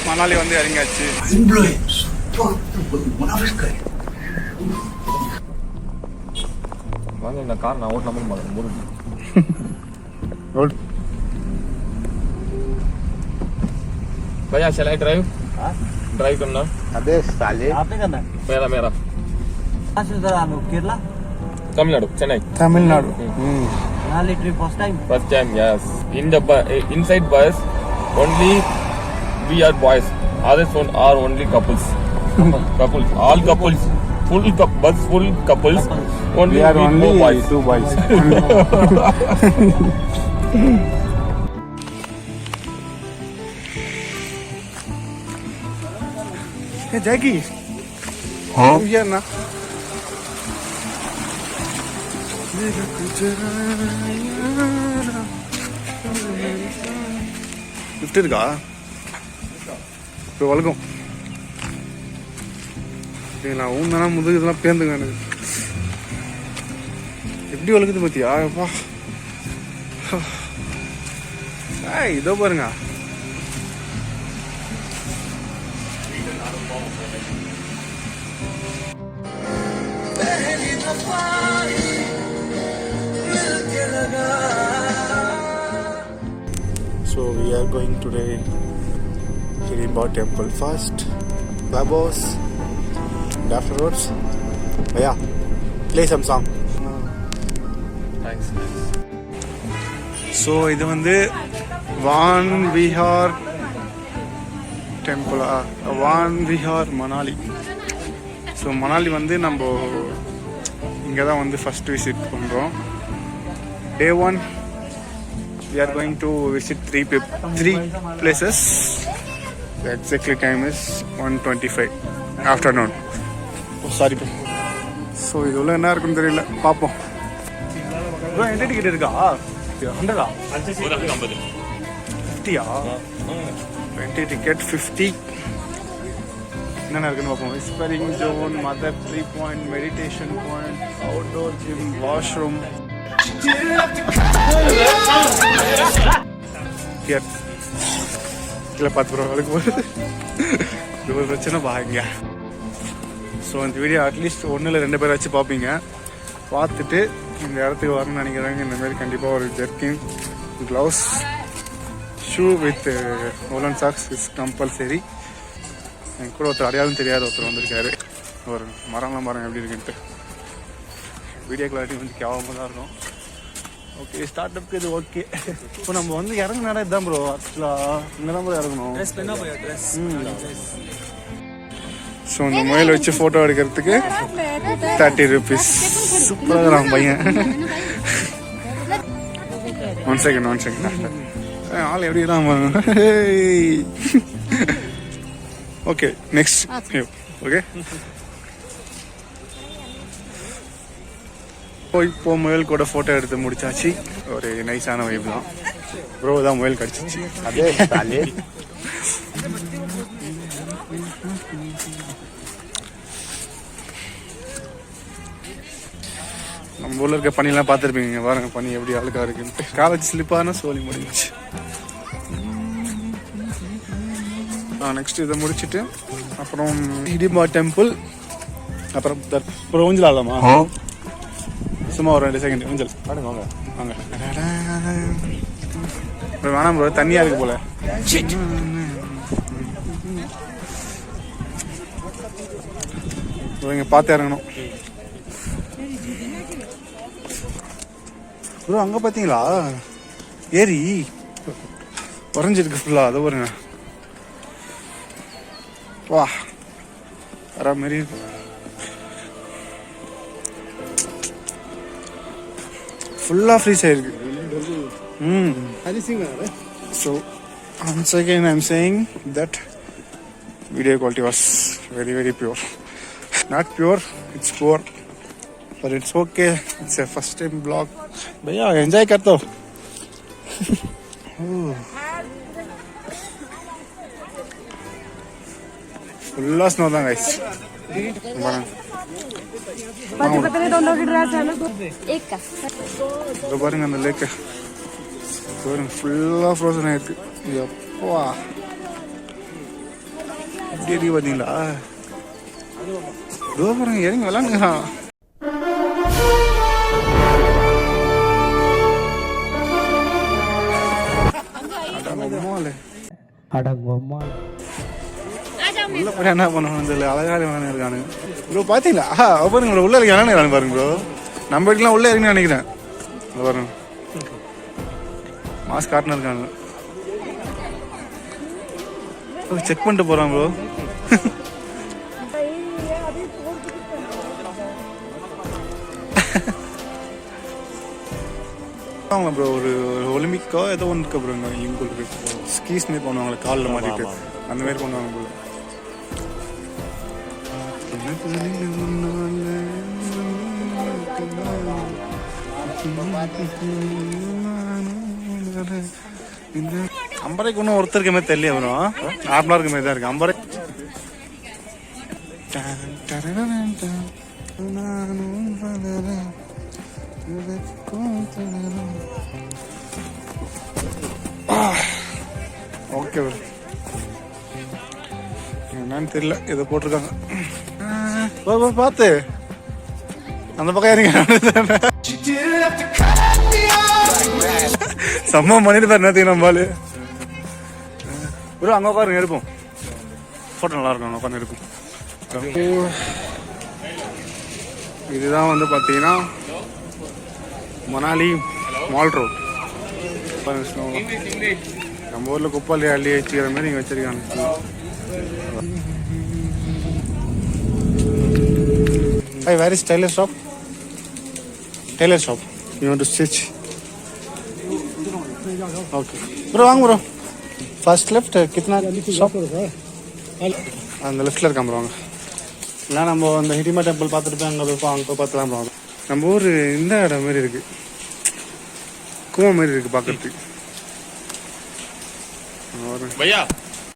மணாலி வந்து இறங்கியாச்சு. வாங்க இந்த கார் நான் ஓட்டலாமா முருகி भैया shall I drive? ड्राइव करना अबे साले आपने करना मेरा मेरा कहाँ से उधर आना Kerala Tamil Nadu Chennai Tamil Nadu Manali trip first time yes in the inside bus only we are boys others are only couples all couples full bus full couples only we are only two boys Hey Jackie, come here na. Lift இருக்கா? இப்போ வளர்க்கும். நான் ஊன்னா முதுகு இதெல்லாம் பேந்துங்க எனக்கு. எப்படி வளர்க்குது பார்த்தியா? அப்பா. இதோ பாருங்க. So we are going today Hidimba temple first, Babos, and afterwards, yeah, play some song. thanks So இது வந்து வான் விஹார் டெம்பிளா, வான் விஹார் மணாலி. ஸோ மணாலி வந்து நம்ம இங்கே தான் வந்து ஃபஸ்ட் விசிட் பண்ணுறோம். Day 1 we are going to visit three places. The exactly time is 1:25 afternoon. Oh sorry bro. So இதுல என்ன இருக்குன்னு தெரியல, பாப்போம். bro என்கிட்ட டிக்கெட் இருக்கா? 100 50 20 ticket 50. என்னென்ன இருக்குன்னு பார்ப்போம். Whispering zone, mother tree point, meditation point, outdoor gym, washroom. இல்லை பார்த்து ப்ரோ அதுக்கு போது இது ஒரு பிரச்சனை பாருங்க. ஸோ இந்த வீடியோ அட்லீஸ்ட் 1 இல்லை 2 பேர் வச்சு பார்ப்பீங்க. பார்த்துட்டு இந்த இடத்துக்கு வரணும்னு நினைக்கிறாங்க. இந்தமாரி கண்டிப்பாக ஒரு jerkin, gloves, shoe with woollen socks is compulsory. என் கூட ஒருத்தர் அடையாளம் தெரியாத ஒருத்தர் வந்திருக்காரு. ஒரு மரம்லாம் பாருங்கள் எப்படி இருக்குன்ட்டு. வீடியோ கிளாரிட்டி வந்து கேவலமாக தான் இருக்கும். ஓகே ஸ்டார்ட் அப்க்கு இது ஓகே. இப்போ நம்ம வந்து இறங்குன இடம் இதுதான் ப்ரோ. ஆக்சுவலாக இங்கே தான் ப்ரோ இறங்கணும். ஸோ இந்த முயல் வச்சு ஃபோட்டோ எடுக்கிறதுக்கு 30 rupees. சூப்பராக இருக்கிறான் பையன். ஒன் செகண்ட் ஆள் எப்படி தான் ஓகே நெக்ஸ்ட் ஓகே. இப்போ முயல் கூட ஃபோட்டோ எடுத்து முடிச்சாச்சு. ஒரு நைஸான வைப் தான் ப்ரோ. தான் முயல் கடிச்சிச்சு. अबे साले நம்ம ஊரில் இருக்க பனிலாம் பார்த்துருப்பீங்க. பாருங்க பனி எப்படி அழுக்கா இருக்குன்ட்டு. காலேஜ் ஸ்லிப்பான சோலி முடிஞ்சிச்சு. நெக்ஸ்ட் இதை முடிச்சுட்டு அப்புறம் ஹிடிம்பா டெம்பிள், அப்புறம் அப்புறம் ஊஞ்சல் ஆடலாமா? சும்மா ஒரு 2 செகண்ட் ஊஞ்சல் ஆடுங்க. வாங்க வாங்க. வேணாம் ப்ரோ, தண்ணியா இருக்கு போல. இங்கே பார்த்து இறங்கணும் ப்ரோ. அங்கே பார்த்தீங்களா ஏரி உறைஞ்சிருக்கு ஃபுல்லாக. அதை பாருங்க. வா வர மாரி ஃபுல்லாக ஃப்ரீஸ் ஆயிருக்கு. So once again I'm saying that video quality was very very pure. Not pure, it's poor, but it's okay. It's a first time vlog. भैया enjoy करते हो. फुल्ला स्नो था गाइस. பாருங்க அந்த லேக்கு ஃபுல்லா ஃப்ரோசன் ஆயிருக்கு. எப்பா எப்படி இருக்கு பார்த்தீங்களா? தூரம் இறங்கி விளாண்டுக்கிறான். உள்ள போய் என்ன பண்ணுவாங்க தெரியல. அழகாக இருக்கானுங்க ப்ரோ. பார்த்தீங்களா? பாருங்க ப்ரோ, உள்ள இறங்கி விளாண்டு பாருங்க ப்ரோ. நம்ம வீட்டுலாம் உள்ள இறங்கி நினைக்கிறேன். பாருங்க மாஸ்க் காட்டினா இருக்காங்க. செக் பண்ணிட்டு போறான் ப்ரோ. ப்ரோ ஒரு ஒலிம்பிக்கோ ஏதோ ஒன்று இருக்கு ப்ரோ. இவங்களுக்கு ஸ்கீஸ் மாரி பண்ணுவாங்களே காலில் மாட்டிட்டு, அந்த மாதிரி பண்ணுவாங்க ப்ரோ. அம்பரைக்கு ஒன்றும் ஒருத்தருக்கு மாதிரி தெரியல ப்ரோ. நார்மலாக இருக்க மாதிரி தான் இருக்கு அம்பரை. Okay bro. என்னன்னு தெரியல, இதை போட்டிருக்காங்க. பார்த்து அந்த பக்கம் இறங்க. சம்ம பண்ணிட்டு பாரு நேரத்துக்கு நம்மளு ப்ரோ. அங்கே உட்காருங்க, எடுப்போம் ஃபோட்டோ நல்லா இருக்கும். உட்காந்து எடுப்போம். இதுதான் வந்து பார்த்தீங்கன்னா மணாலி மால் ரோட். நம்ம ஊரில் குப்பாலி அள்ளி வச்சுக்கிற மாதிரி இங்கே வச்சிருக்காங்க. Hi, where is tailor shop? Tailor shop. You want to stitch? Okay. Bro, வாங்க bro. First left, कितना shop? அந்த லெஃப்ட்ல இருக்கான் ப்ரோ. இல்லை நம்ம அந்த ஹிடிமா டெம்பிள் பார்த்துட்டு போய் அங்கே போய் அங்கே பார்த்துலாம் ப்ரோ. நம்ம ஊர் இந்த இடம் மாதிரி இருக்கு, குவம் மாதிரி இருக்கு பார்க்கறதுக்கு. भैया